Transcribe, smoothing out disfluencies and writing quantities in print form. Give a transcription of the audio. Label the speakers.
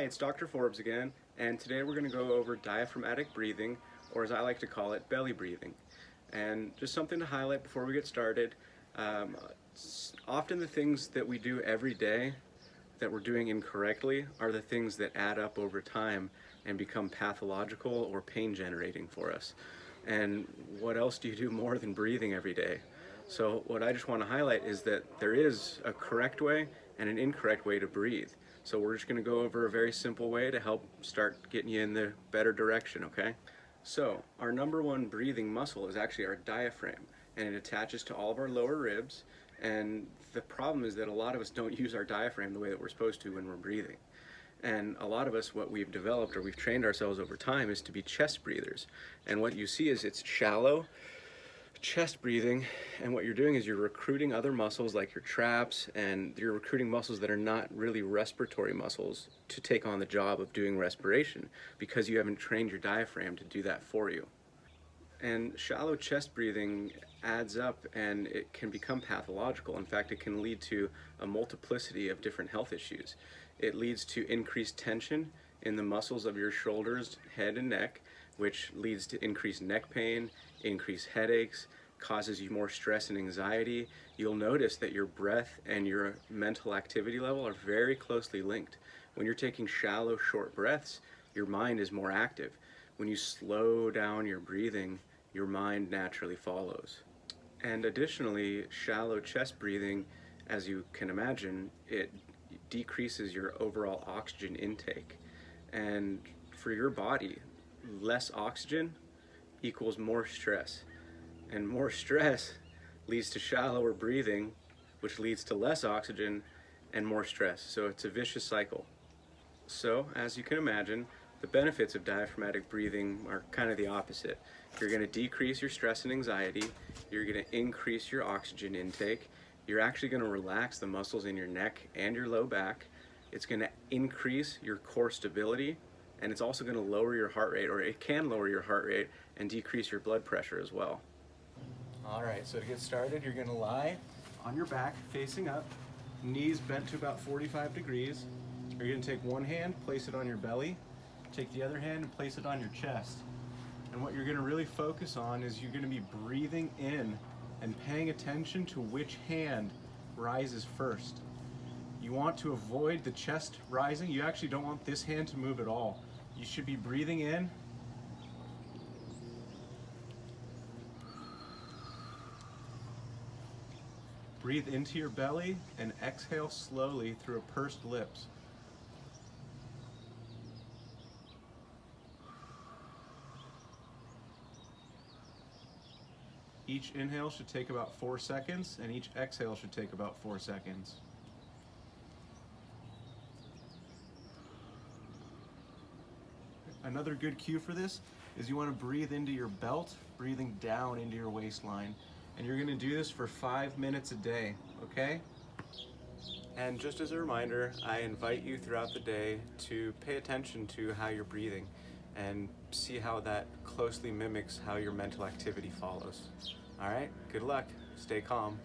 Speaker 1: Hi, it's Dr. Forbes again, and today we're going to go over diaphragmatic breathing, or as I like to call it, belly breathing. And just something to highlight before we get started, often the things that we do every day that we're doing incorrectly are the things that add up over time and become pathological or pain generating for us. And what else do you do more than breathing every day? So what I just want to highlight is that there is a correct way and an incorrect way to breathe. So we're just going to go over a very simple way to help start getting you in the better direction, okay? So our number one breathing muscle is actually our diaphragm, and it attaches to all of our lower ribs. And the problem is that a lot of us don't use our diaphragm the way that we're supposed to when we're breathing. And a lot of us, what we've developed or we've trained ourselves over time is to be chest breathers. And what you see is it's shallow chest breathing, and what you're doing is you're recruiting other muscles like your traps, and you're recruiting muscles that are not really respiratory muscles to take on the job of doing respiration because you haven't trained your diaphragm to do that for you. And shallow chest breathing adds up and it can become pathological. In fact, it can lead to a multiplicity of different health issues. It leads to increased tension in the muscles of your shoulders, head, and neck, which leads to increased neck pain, increased headaches, causes you more stress and anxiety. You'll notice that your breath and your mental activity level are very closely linked. When you're taking shallow, short breaths, your mind is more active. When you slow down your breathing, your mind naturally follows. And additionally, shallow chest breathing, as you can imagine, it decreases your overall oxygen intake. And for your body, less oxygen equals more stress. And more stress leads to shallower breathing, which leads to less oxygen and more stress. So it's a vicious cycle. So, as you can imagine, the benefits of diaphragmatic breathing are kind of the opposite. You're going to decrease your stress and anxiety, you're going to increase your oxygen intake, you're actually going to relax the muscles in your neck and your low back, it's going to increase your core stability, and it's also going to lower your heart rate, or it can lower your heart rate and decrease your blood pressure as well. Alright, so to get started, you're going to lie on your back facing up, knees bent to about 45 degrees. You're going to take one hand, place it on your belly, take the other hand and place it on your chest. And what you're going to really focus on is you're going to be breathing in and paying attention to which hand rises first. You want to avoid the chest rising. You actually don't want this hand to move at all. You should be breathing in breathe into your belly and exhale slowly through pursed lips. Each inhale should take about 4 seconds, and each exhale should take about 4 seconds. Another good cue for this is you want to breathe into your belt, breathing down into your waistline. And you're going to do this for 5 minutes a day, okay? And just as a reminder, I invite you throughout the day to pay attention to how you're breathing and see how that closely mimics how your mental activity follows. All right, good luck. Stay calm.